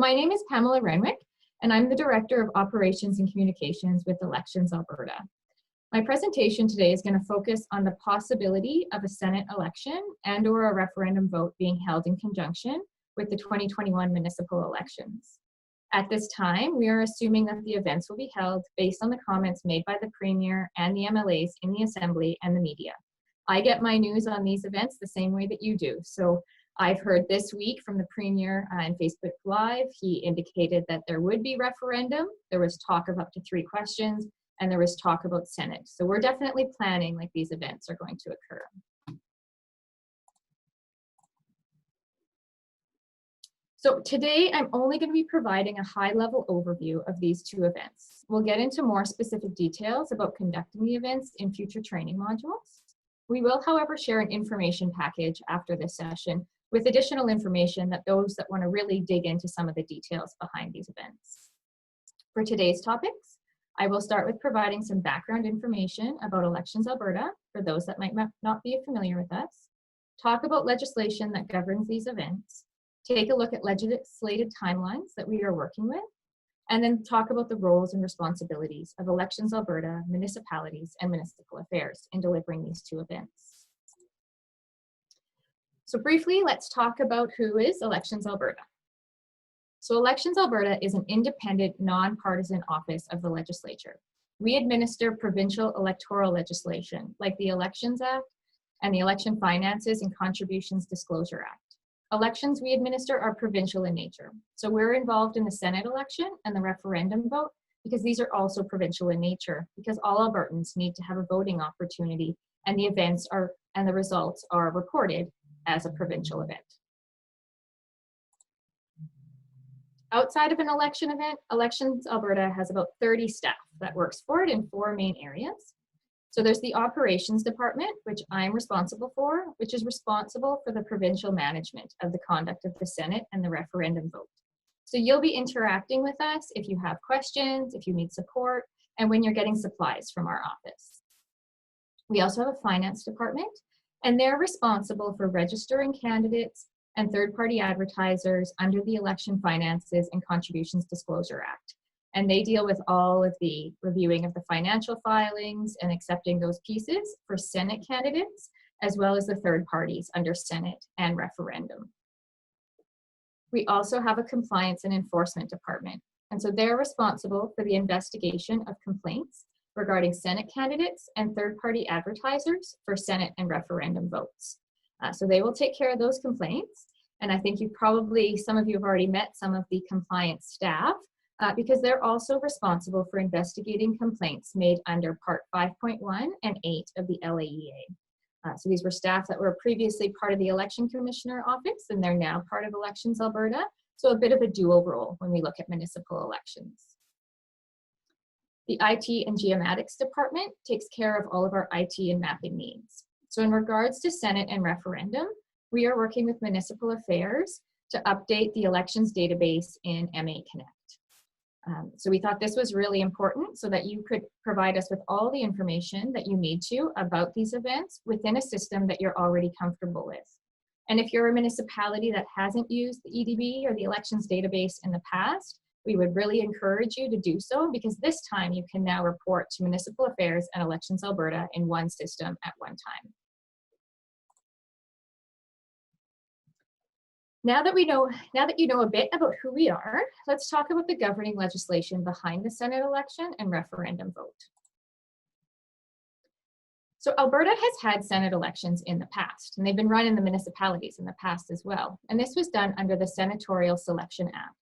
my name is Pamela Renwick, and I'm the Director of Operations and Communications with Elections Alberta. My presentation today is going to focus on the possibility of a Senate election and/or a referendum vote being held in conjunction with the 2021 municipal elections. At this time, we are assuming that the events will be held based on the comments made by the Premier and the MLAs in the Assembly and the media. I get my news on these events the same way that you do. So I've heard this week from the Premier on Facebook Live. He indicated that there would be referendum. There was talk of up to 3 questions, and there was talk about Senate. So we're definitely planning like these events are going to occur. So today, I'm only going to be providing a high-level overview of these 2 events. We'll get into more specific details about conducting the events in future training modules. We will, however, share an information package after this session with additional information that those that want to really dig into some of the details behind these events. For today's topics, I will start with providing some background information about Elections Alberta for those that might not be familiar with us, talk about legislation that governs these events, take a look at legislated timelines that we are working with, and then talk about the roles and responsibilities of Elections Alberta, municipalities, and municipal affairs in delivering these 2 events. So briefly, let's talk about who is Elections Alberta. So Elections Alberta is an independent, non-partisan office of the legislature. We administer provincial electoral legislation like the Elections Act and the Election Finances and Contributions Disclosure Act. Elections we administer are provincial in nature. So we're involved in the Senate election and the referendum vote because these are also provincial in nature, because all Albertans need to have a voting opportunity, and the events are and the results are reported as a provincial event. Outside of an election event, Elections Alberta has about 30 staff that works for it in 4 main areas. So there's the operations department, which I'm responsible for, which is responsible for the provincial management of the conduct of the Senate and the referendum vote. So you'll be interacting with us if you have questions, if you need support, and when you're getting supplies from our office. We also have a finance department, and they're responsible for registering candidates and third-party advertisers under the Election Finances and Contributions Disclosure Act. And they deal with all of the reviewing of the financial filings and accepting those pieces for Senate candidates, as well as the third parties under Senate and referendum. We also have a compliance and enforcement department. And so they're responsible for the investigation of complaints regarding Senate candidates and third-party advertisers for Senate and referendum votes. So they will take care of those complaints. And I think some of you have already met some of the compliance staff, because they're also responsible for investigating complaints made under Part 5.1 and 8 of the LAEA. So these were staff that were previously part of the Election Commissioner Office, and they're now part of Elections Alberta. So a bit of a dual role when we look at municipal elections. The IT and Geomatics Department takes care of all of our IT and mapping needs. So in regards to Senate and referendum, we are working with Municipal Affairs to update the elections database in MA Connect. So we thought this was really important so that you could provide us with all the information that you need to about these events within a system that you're already comfortable with. And if you're a municipality that hasn't used the EDB or the elections database in the past, we would really encourage you to do so, because this time you can now report to Municipal Affairs and Elections Alberta in one system at one time. Now that you know a bit about who we are, let's talk about the governing legislation behind the Senate election and referendum vote. So Alberta has had Senate elections in the past, and they've been run in the municipalities in the past as well. And this was done under the Senatorial Selection Act.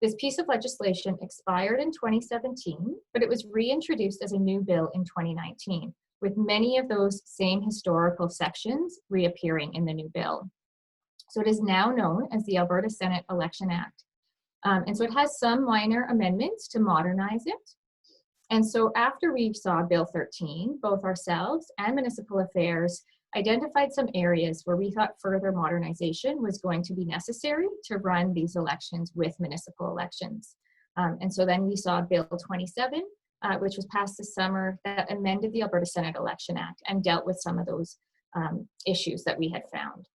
This piece of legislation expired in 2017, but it was reintroduced as a new bill in 2019, with many of those same historical sections reappearing in the new bill. So it is now known as the Alberta Senate Election Act. And so it has some minor amendments to modernize it. And so after we saw Bill 13, both ourselves and Municipal Affairs identified some areas where we thought further modernization was going to be necessary to run these elections with municipal elections. And so then we saw Bill 27, which was passed this summer, that amended the Alberta Senate Election Act and dealt with some of those issues that we had found.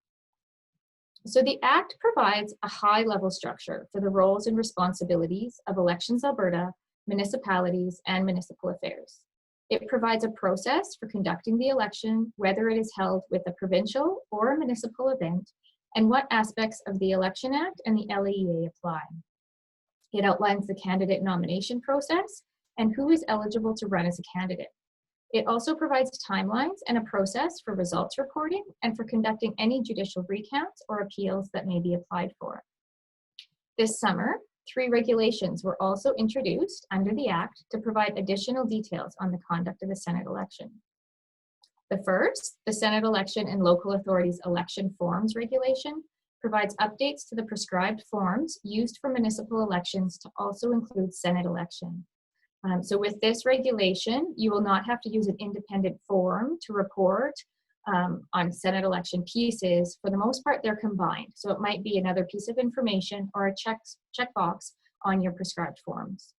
So the Act provides a high-level structure for the roles and responsibilities of Elections Alberta, municipalities, and municipal affairs. It provides a process for conducting the election, whether it is held with a provincial or a municipal event, and what aspects of the Election Act and the LEA apply. It outlines the candidate nomination process and who is eligible to run as a candidate. It also provides timelines and a process for results reporting and for conducting any judicial recounts or appeals that may be applied for. This summer, 3 regulations were also introduced under the Act to provide additional details on the conduct of the Senate election. The first, the Senate Election and Local Authorities Election Forms Regulation, provides updates to the prescribed forms used for municipal elections to also include Senate election. So with this regulation, you will not have to use an independent form to report on Senate election pieces. For the most part, they're combined. So it might be another piece of information or a checkbox on your prescribed forms.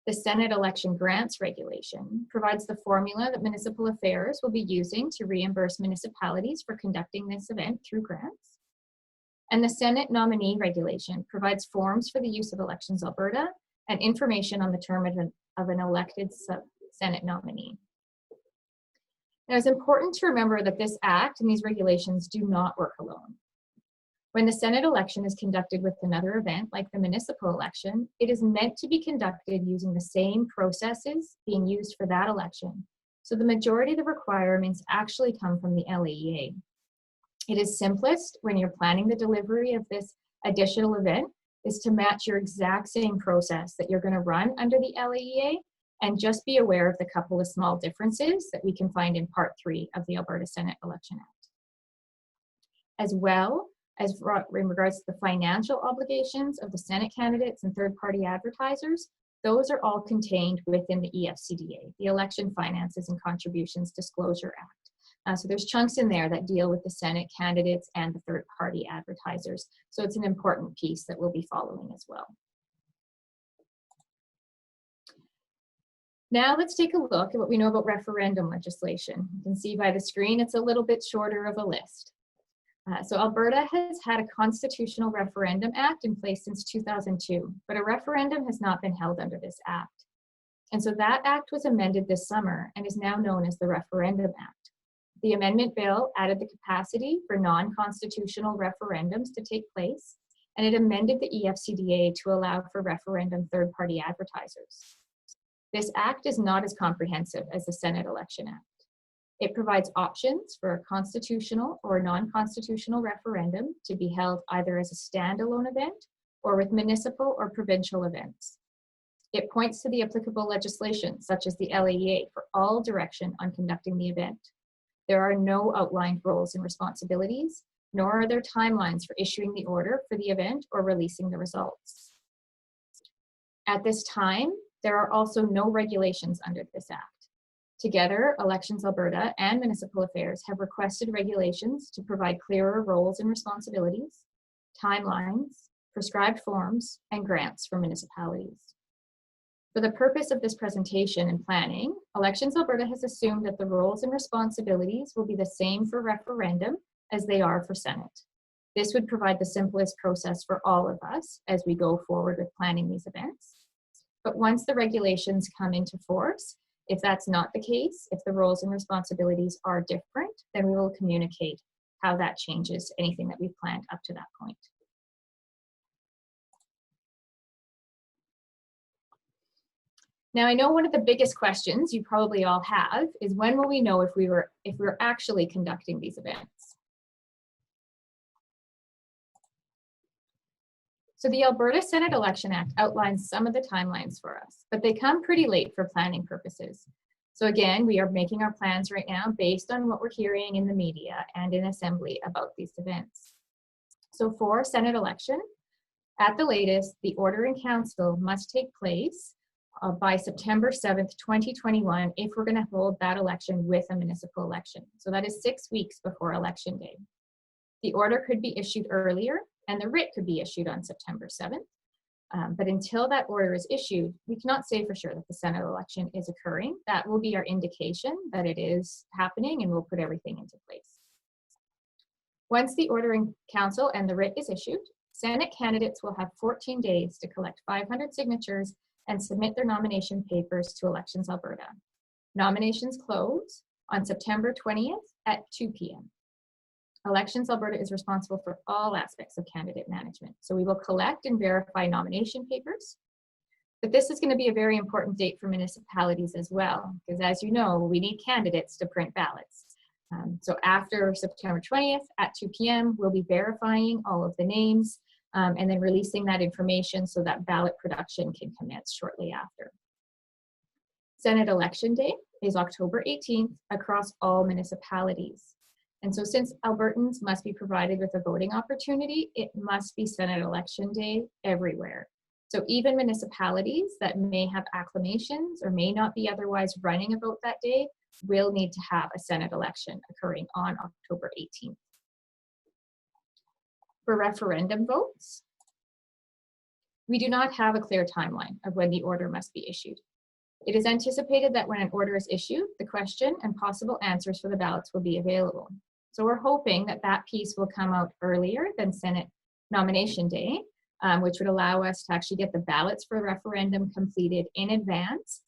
The Senate Election Grants Regulation provides the formula that municipal affairs will be using to reimburse municipalities for conducting this event through grants. And the Senate Nominee Regulation provides forms for the use of Elections Alberta and information on the term of an elected Senate nominee. Now, it's important to remember that this Act and these regulations do not work alone. When the Senate election is conducted with another event, like the municipal election, it is meant to be conducted using the same processes being used for that election. So the majority of the requirements actually come from the LEA. It is simplest when you're planning the delivery of this additional event is to match your exact same process that you're going to run under the LEA, and just be aware of the couple of small differences that we can find in Part 3 of the Alberta Senate Election Act. As well as in regards to the financial obligations of the Senate candidates and third-party advertisers, those are all contained within the EFCDA, the Election Finances and Contributions Disclosure Act. So there's chunks in there that deal with the Senate candidates and the third-party advertisers. So it's an important piece that we'll be following as well. Now let's take a look at what we know about referendum legislation. You can see by the screen, it's a little bit shorter of a list. So Alberta has had a Constitutional Referendum Act in place since 2002, but a referendum has not been held under this act. And so that act was amended this summer and is now known as the Referendum Act. The amendment bill added the capacity for non-constitutional referendums to take place, and it amended the EFCDA to allow for referendum third-party advertisers. This act is not as comprehensive as the Senate Election Act. It provides options for a constitutional or non-constitutional referendum to be held either as a standalone event or with municipal or provincial events. It points to the applicable legislation, such as the LEA, for all direction on conducting the event. There are no outlined roles and responsibilities, nor are there timelines for issuing the order for the event or releasing the results. At this time, there are also no regulations under this act. Together, Elections Alberta and Municipal Affairs have requested regulations to provide clearer roles and responsibilities, timelines, prescribed forms, and grants for municipalities. For the purpose of this presentation and planning, Elections Alberta has assumed that the roles and responsibilities will be the same for referendum as they are for Senate. This would provide the simplest process for all of us as we go forward with planning these events. But once the regulations come into force, if that's not the case, if the roles and responsibilities are different, then we will communicate how that changes anything that we've planned up to that point. Now, I know one of the biggest questions you probably all have is, when will we know if we're actually conducting these events? So the Alberta Senate Election Act outlines some of the timelines for us, but they come pretty late for planning purposes. So again, we are making our plans right now based on what we're hearing in the media and in Assembly about these events. So for Senate election, at the latest, the order in council must take place by September 7th, 2021, if we're going to hold that election with a municipal election. So that is 6 weeks before election day. The order could be issued earlier, and the writ could be issued on September 7th. But until that order is issued, we cannot say for sure that the Senate election is occurring. That will be our indication that it is happening, and we'll put everything into place. Once the ordering council and the writ is issued, Senate candidates will have 14 days to collect 500 signatures and submit their nomination papers to Elections Alberta. Nominations close on September 20th at 2 p.m. Elections Alberta is responsible for all aspects of candidate management. So we will collect and verify nomination papers. But this is going to be a very important date for municipalities as well, because as you know, we need candidates to print ballots. So after September 20th at 2 p.m., we'll be verifying all of the names and then releasing that information so that ballot production can commence shortly after. Senate election day is October 18th across all municipalities. And so since Albertans must be provided with a voting opportunity, it must be Senate election day everywhere. So even municipalities that may have acclamations or may not be otherwise running a vote that day will need to have a Senate election occurring on October 18th. For referendum votes, we do not have a clear timeline of when the order must be issued. It is anticipated that when an order is issued, the question and possible answers for the ballots will be available. So we're hoping that that piece will come out earlier than Senate nomination day, which would allow us to actually get the ballots for referendum completed in advance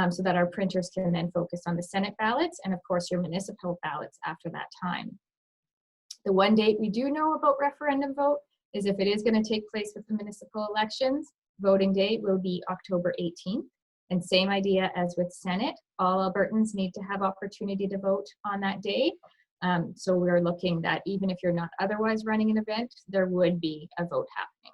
so that our printers can then focus on the Senate ballots and of course your municipal ballots after that time. The one date we do know about referendum vote is if it is going to take place with the municipal elections, voting day will be October 18th. And same idea as with Senate, all Albertans need to have opportunity to vote on that day. So we're looking that even if you're not otherwise running an event, there would be a vote happening.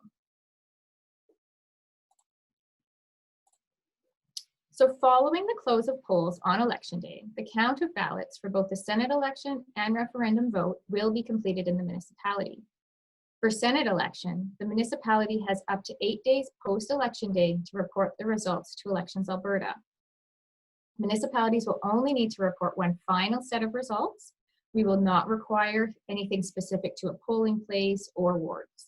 So following the close of polls on election day, the count of ballots for both the Senate election and referendum vote will be completed in the municipality. For Senate election, the municipality has up to 8 days post-election day to report the results to Elections Alberta. Municipalities will only need to report one final set of results. We will not require anything specific to a polling place or wards.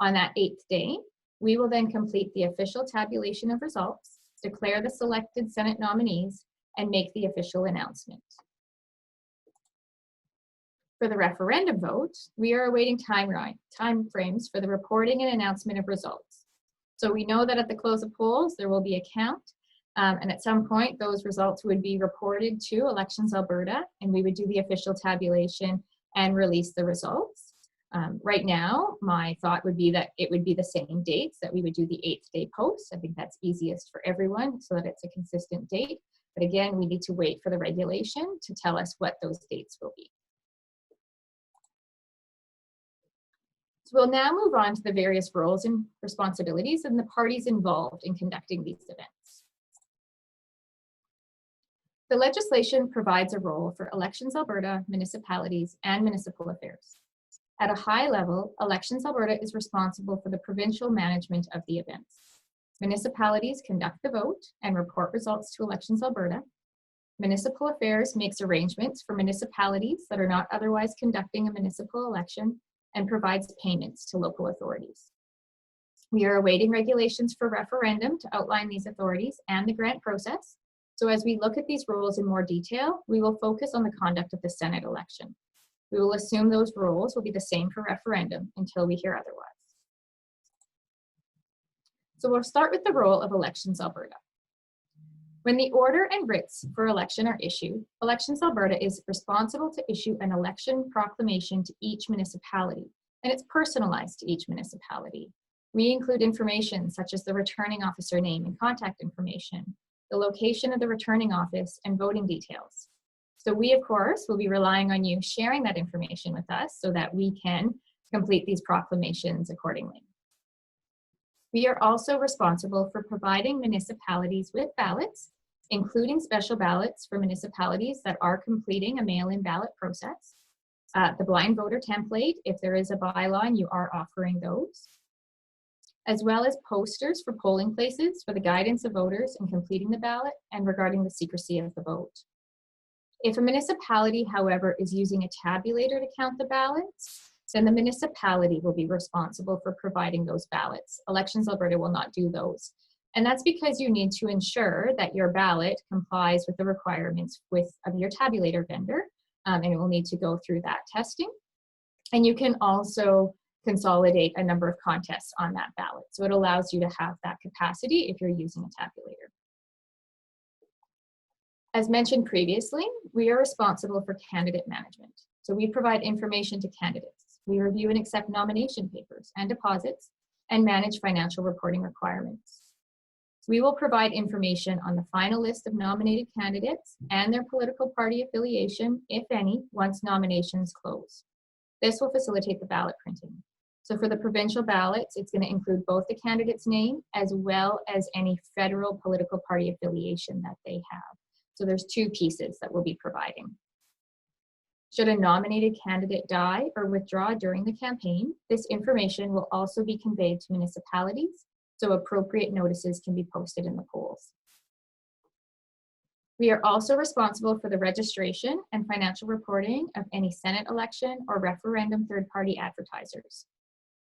On that 8th day, we will then complete the official tabulation of results, declare the selected Senate nominees, and make the official announcement. For the referendum vote, we are awaiting time frames for the reporting and announcement of results. So we know that at the close of polls, there will be a count, and at some point, those results would be reported to Elections Alberta, and we would do the official tabulation and release the results. Right now, my thought would be that it would be the same dates, that we would do the 8th day post. I think that's easiest for everyone so that it's a consistent date. But again, we need to wait for the regulation to tell us what those dates will be. So we'll now move on to the various roles and responsibilities and the parties involved in conducting these events. The legislation provides a role for Elections Alberta, municipalities, and municipal affairs. At a high level, Elections Alberta is responsible for the provincial management of the events. Municipalities conduct the vote and report results to Elections Alberta. Municipal affairs makes arrangements for municipalities that are not otherwise conducting a municipal election and provides payments to local authorities. We are awaiting regulations for referendum to outline these authorities and the grant process. So as we look at these roles in more detail, we will focus on the conduct of the Senate election. We will assume those roles will be the same for referendum until we hear otherwise. So we'll start with the role of Elections Alberta. When the order and writs for election are issued, Elections Alberta is responsible to issue an election proclamation to each municipality, and it's personalized to each municipality. We include information such as the returning officer name and contact information, the location of the returning office, and voting details. So we, of course, will be relying on you sharing that information with us so that we can complete these proclamations accordingly. We are also responsible for providing municipalities with ballots, including special ballots for municipalities that are completing a mail-in ballot process, the blind voter template, if there is a bylaw and you are offering those, as well as posters for polling places for the guidance of voters in completing the ballot and regarding the secrecy of the vote. If a municipality, however, is using a tabulator to count the ballots, then the municipality will be responsible for providing those ballots. Elections Alberta will not do those. And that's because you need to ensure that your ballot complies with the requirements of your tabulator vendor, and it will need to go through that testing. And you can also consolidate a number of contests on that ballot. So it allows you to have that capacity if you're using a tabulator. As mentioned previously, we are responsible for candidate management. So we provide information to candidates. We review and accept nomination papers and deposits and manage financial reporting requirements. We will provide information on the final list of nominated candidates and their political party affiliation, if any, once nominations close. This will facilitate the ballot printing. So for the provincial ballots, it's going to include both the candidate's name as well as any federal political party affiliation that they have. So there's two pieces that we'll be providing. Should a nominated candidate die or withdraw during the campaign, this information will also be conveyed to municipalities, so appropriate notices can be posted in the polls. We are also responsible for the registration and financial reporting of any Senate election or referendum third-party advertisers.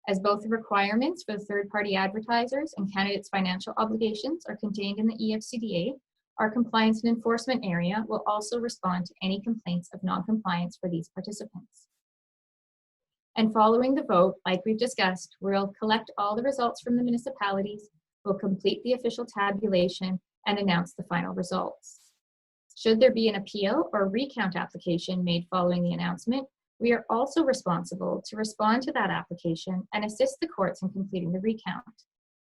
As both the requirements for the third-party advertisers and candidates' financial obligations are contained in the EFCDA, our compliance and enforcement area will also respond to any complaints of non-compliance for these participants. And following the vote, like we've discussed, we'll collect all the results from the municipalities, we'll complete the official tabulation, and announce the final results. Should there be an appeal or recount application made following the announcement, we are also responsible to respond to that application and assist the courts in completing the recount.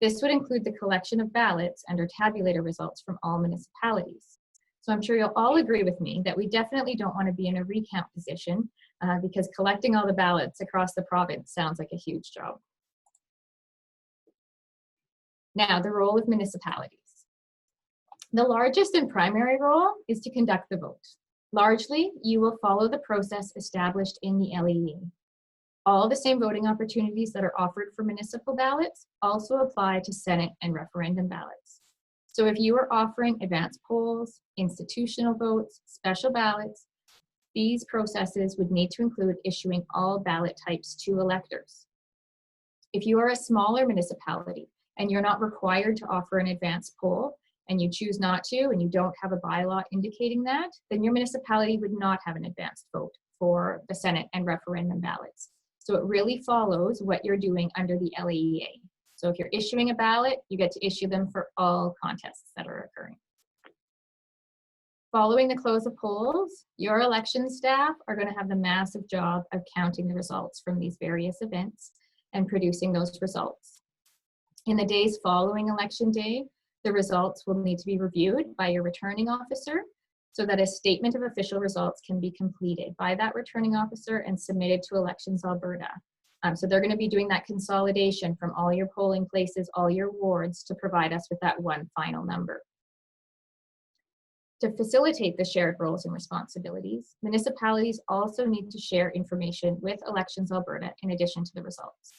This would include the collection of ballots and/or tabulator results from all municipalities. So I'm sure you'll all agree with me that we definitely don't want to be in a recount position because collecting all the ballots across the province sounds like a huge job. Now, the role of municipalities. The largest and primary role is to conduct the vote. Largely, you will follow the process established in the LEA. All the same voting opportunities that are offered for municipal ballots also apply to Senate and referendum ballots. So if you are offering advance polls, institutional votes, special ballots, these processes would need to include issuing all ballot types to electors. If you are a smaller municipality and you're not required to offer an advance poll, and you choose not to, and you don't have a bylaw indicating that, then your municipality would not have an advanced vote for the Senate and referendum ballots. So it really follows what you're doing under the LEA. So if you're issuing a ballot, you get to issue them for all contests that are occurring. Following the close of polls, your election staff are going to have the massive job of counting the results from these various events and producing those results. In the days following election day, the results will need to be reviewed by your returning officer so that a statement of official results can be completed by that returning officer and submitted to Elections Alberta. So they're going to be doing that consolidation from all your polling places, all your wards, to provide us with that one final number. To facilitate the shared roles and responsibilities, municipalities also need to share information with Elections Alberta in addition to the results.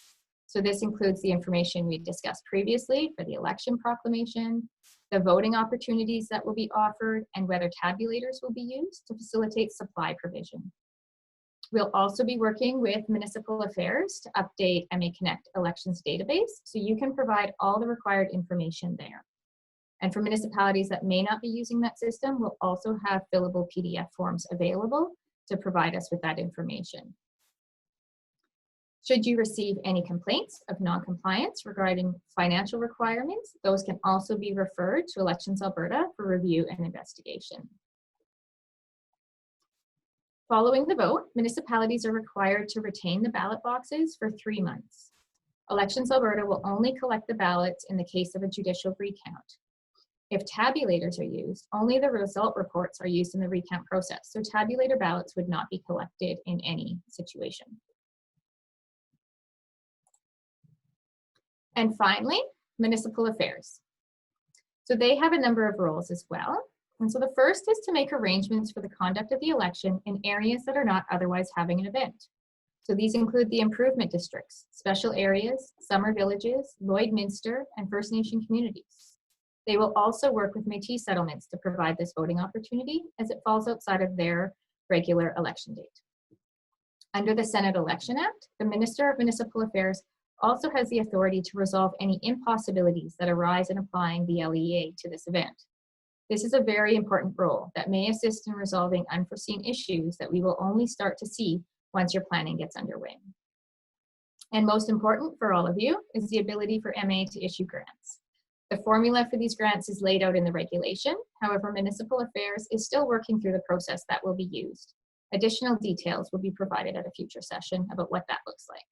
So this includes the information we discussed previously for the election proclamation, the voting opportunities that will be offered, and whether tabulators will be used to facilitate supply provision. We'll also be working with Municipal Affairs to update MA Connect elections database so you can provide all the required information there. And for municipalities that may not be using that system, we'll also have fillable PDF forms available to provide us with that information. Should you receive any complaints of non-compliance regarding financial requirements, those can also be referred to Elections Alberta for review and investigation. Following the vote, municipalities are required to retain the ballot boxes for 3 months. Elections Alberta will only collect the ballots in the case of a judicial recount. If tabulators are used, only the result reports are used in the recount process, so tabulator ballots would not be collected in any situation. And finally, Municipal Affairs. So they have a number of roles as well. And so the first is to make arrangements for the conduct of the election in areas that are not otherwise having an event. So these include the improvement districts, special areas, summer villages, Lloydminster, and First Nation communities. They will also work with Métis settlements to provide this voting opportunity as it falls outside of their regular election date. Under the Senate Election Act, the Minister of Municipal Affairs also has the authority to resolve any impossibilities that arise in applying the LEA to this event. This is a very important role that may assist in resolving unforeseen issues that we will only start to see once your planning gets underway. And most important for all of you is the ability for MA to issue grants. The formula for these grants is laid out in the regulation. However, Municipal Affairs is still working through the process that will be used. Additional details will be provided at a future session about what that looks like.